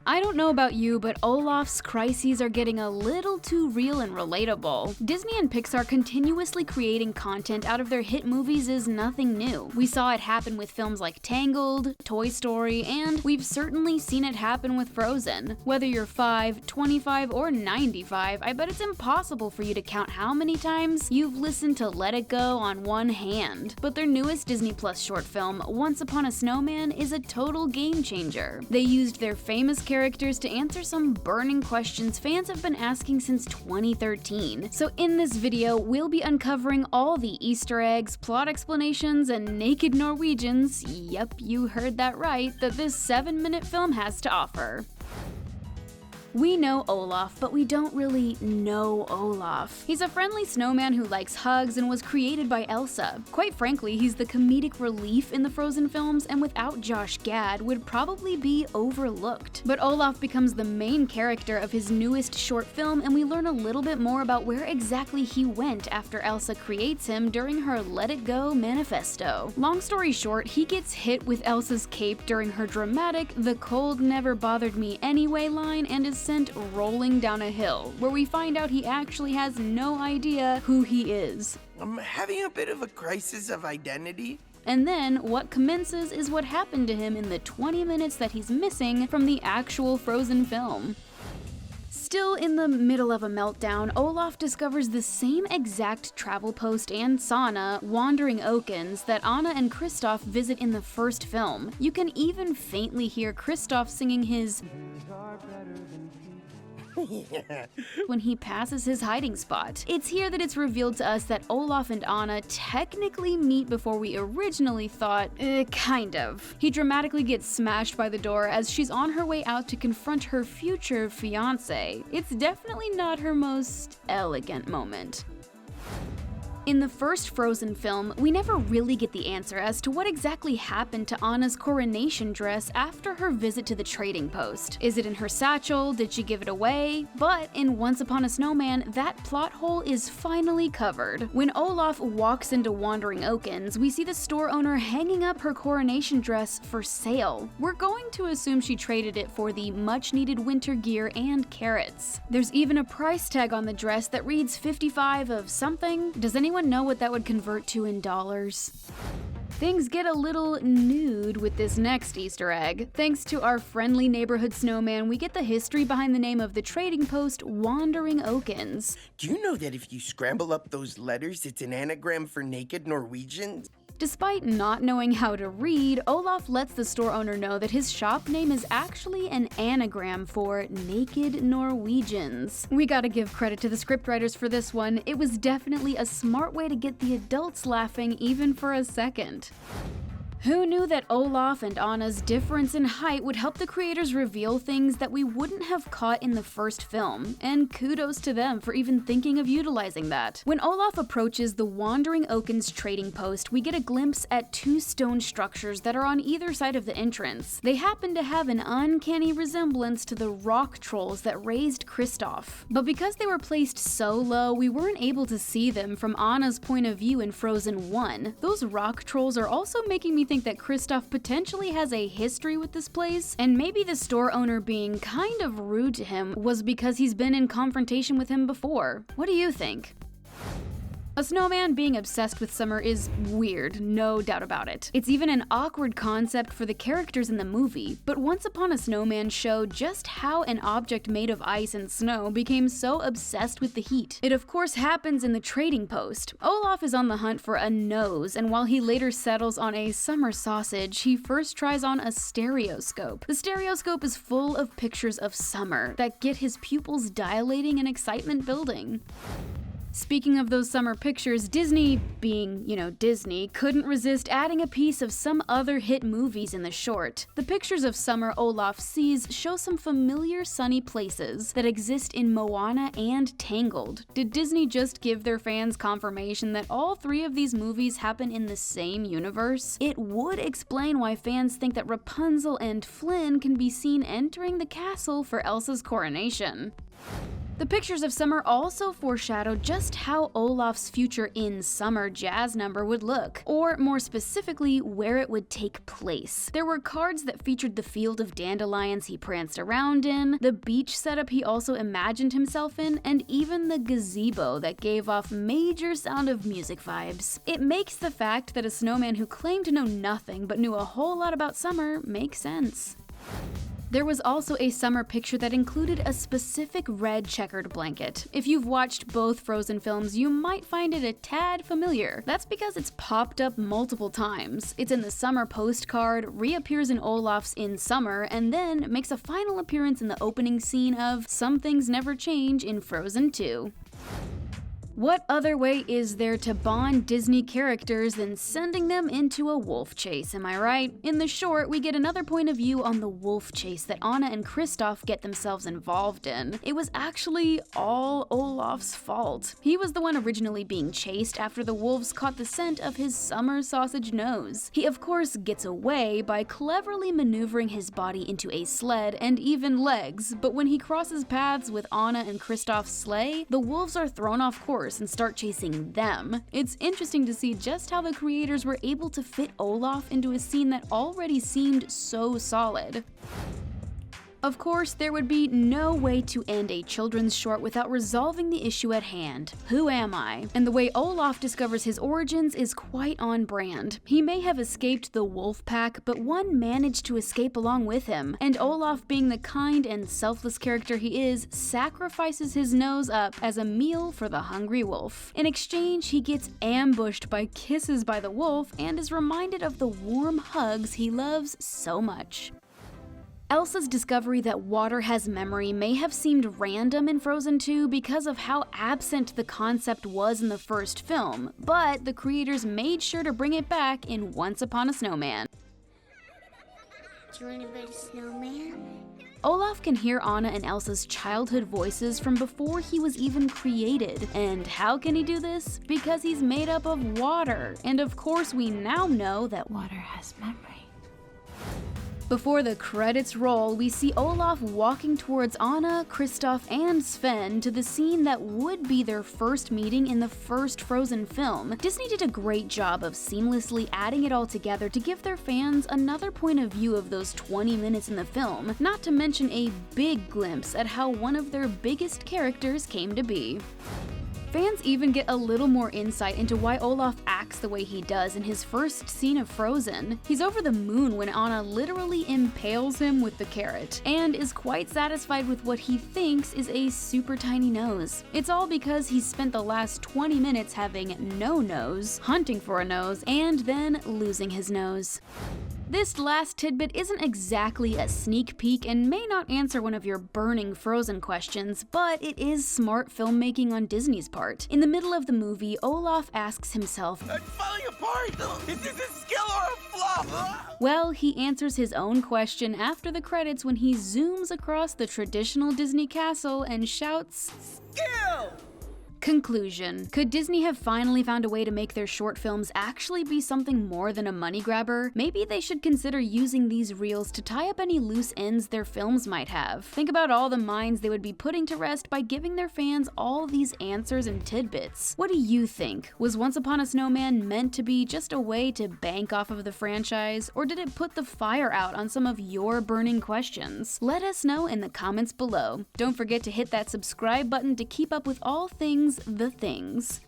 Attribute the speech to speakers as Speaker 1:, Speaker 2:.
Speaker 1: I don't know about you, but Olaf's crises are getting a little too real and relatable. Disney and Pixar continuously creating content out of their hit movies is nothing new. We saw it happen with films like Tangled, Toy Story, and we've certainly seen it happen with Frozen. Whether you're 5, 25, or 95, I bet it's impossible for you to count how many times you've listened to Let It Go on one hand. But their newest Disney Plus short film, Once Upon a Snowman, is a total game changer. They used their famous characters to answer some burning questions fans have been asking since 2013. So in this video, we'll be uncovering all the Easter eggs, plot explanations, and naked Norwegians, yep, you heard that right, that this 7-minute film has to offer. We know Olaf, but we don't really know Olaf. He's a friendly snowman who likes hugs and was created by Elsa. Quite frankly, he's the comedic relief in the Frozen films, and without Josh Gad, would probably be overlooked. But Olaf becomes the main character of his newest short film, and we learn a little bit more about where exactly he went after Elsa creates him during her Let It Go manifesto. Long story short, he gets hit with Elsa's cape during her dramatic "the cold never bothered me anyway" line and is sent rolling down a hill, where we find out he actually has no idea who he is.
Speaker 2: I'm having a bit of a crisis of identity.
Speaker 1: And then, what commences is what happened to him in the 20 minutes that he's missing from the actual Frozen film. Still in the middle of a meltdown, Olaf discovers the same exact travel post and sauna, Wandering Oakens, that Anna and Kristoff visit in the first film. You can even faintly hear Kristoff singing his when he passes his hiding spot. It's here that it's revealed to us that Olaf and Anna technically meet before we originally thought, kind of. He dramatically gets smashed by the door as she's on her way out to confront her future fiancé. It's definitely not her most elegant moment. In the first Frozen film, we never really get the answer as to what exactly happened to Anna's coronation dress after her visit to the trading post. Is it in her satchel? Did she give it away? But in Once Upon a Snowman, that plot hole is finally covered. When Olaf walks into Wandering Oakens, we see the store owner hanging up her coronation dress for sale. We're going to assume she traded it for the much-needed winter gear and carrots. There's even a price tag on the dress that reads 55 of something. Does anyone know what that would convert to in dollars? Things get a little nude with this next Easter egg. Thanks to our friendly neighborhood snowman, we get the history behind the name of the trading post, Wandering Oakens.
Speaker 2: Do you know that if you scramble up those letters, it's an anagram for naked Norwegians?
Speaker 1: Despite not knowing how to read, Olaf lets the store owner know that his shop name is actually an anagram for naked Norwegians. We gotta give credit to the scriptwriters for this one. It was definitely a smart way to get the adults laughing even for a second. Who knew that Olaf and Anna's difference in height would help the creators reveal things that we wouldn't have caught in the first film? And kudos to them for even thinking of utilizing that. When Olaf approaches the Wandering Oakens trading post, we get a glimpse at 2 stone structures that are on either side of the entrance. They happen to have an uncanny resemblance to the rock trolls that raised Kristoff. But because they were placed so low, we weren't able to see them from Anna's point of view in Frozen 1. Those rock trolls are also making me think that Kristoff potentially has a history with this place, and maybe the store owner being kind of rude to him was because he's been in confrontation with him before. What do you think? A snowman being obsessed with summer is weird, no doubt about it. It's even an awkward concept for the characters in the movie, but Once Upon a Snowman showed just how an object made of ice and snow became so obsessed with the heat. It of course happens in the trading post. Olaf is on the hunt for a nose, and while he later settles on a summer sausage, he first tries on a stereoscope. The stereoscope is full of pictures of summer that get his pupils dilating and excitement building. Speaking of those summer pictures, Disney, being, Disney, couldn't resist adding a piece of some other hit movies in the short. The pictures of summer Olaf sees show some familiar sunny places that exist in Moana and Tangled. Did Disney just give their fans confirmation that all 3 of these movies happen in the same universe? It would explain why fans think that Rapunzel and Flynn can be seen entering the castle for Elsa's coronation. The pictures of Summer also foreshadow just how Olaf's future in Summer jazz number would look, or more specifically, where it would take place. There were cards that featured the field of dandelions he pranced around in, the beach setup he also imagined himself in, and even the gazebo that gave off major Sound of Music vibes. It makes the fact that a snowman who claimed to know nothing but knew a whole lot about Summer make sense. There was also a Summer picture that included a specific red checkered blanket. If you've watched both Frozen films, you might find it a tad familiar. That's because it's popped up multiple times. It's in the Summer postcard, reappears in Olaf's In Summer, and then makes a final appearance in the opening scene of Some Things Never Change in Frozen 2. What other way is there to bond Disney characters than sending them into a wolf chase, am I right? In the short, we get another point of view on the wolf chase that Anna and Kristoff get themselves involved in. It was actually all Olaf's fault. He was the one originally being chased after the wolves caught the scent of his summer sausage nose. He of course gets away by cleverly maneuvering his body into a sled and even legs, but when he crosses paths with Anna and Kristoff's sleigh, the wolves are thrown off course and start chasing them. It's interesting to see just how the creators were able to fit Olaf into a scene that already seemed so solid. Of course, there would be no way to end a children's short without resolving the issue at hand. Who am I? And the way Olaf discovers his origins is quite on brand. He may have escaped the wolf pack, but one managed to escape along with him, and Olaf, being the kind and selfless character he is, sacrifices his nose up as a meal for the hungry wolf. In exchange, he gets ambushed by kisses by the wolf and is reminded of the warm hugs he loves so much. Elsa's discovery that water has memory may have seemed random in Frozen 2 because of how absent the concept was in the first film, but the creators made sure to bring it back in Once Upon a Snowman.
Speaker 3: Do you want to build a snowman?
Speaker 1: Olaf can hear Anna and Elsa's childhood voices from before he was even created. And how can he do this? Because he's made up of water. And of course we now know that water has memory. Before the credits roll, we see Olaf walking towards Anna, Kristoff, and Sven to the scene that would be their first meeting in the first Frozen film. Disney did a great job of seamlessly adding it all together to give their fans another point of view of those 20 minutes in the film, not to mention a big glimpse at how one of their biggest characters came to be. Fans even get a little more insight into why Olaf acts the way he does in his first scene of Frozen. He's over the moon when Anna literally impales him with the carrot, and is quite satisfied with what he thinks is a super tiny nose. It's all because he's spent the last 20 minutes having no nose, hunting for a nose, and then losing his nose. This last tidbit isn't exactly a sneak peek and may not answer one of your burning Frozen questions, but it is smart filmmaking on Disney's part. In the middle of the movie, Olaf asks himself,
Speaker 2: I'm falling apart! Is this a skill or a flop?
Speaker 1: Well, he answers his own question after the credits when he zooms across the traditional Disney castle and shouts,
Speaker 2: Skill!
Speaker 1: Conclusion. Could Disney have finally found a way to make their short films actually be something more than a money grabber? Maybe they should consider using these reels to tie up any loose ends their films might have. Think about all the minds they would be putting to rest by giving their fans all these answers and tidbits. What do you think? Was Once Upon a Snowman meant to be just a way to bank off of the franchise, or did it put the fire out on some of your burning questions? Let us know in the comments below. Don't forget to hit that subscribe button to keep up with all things the things.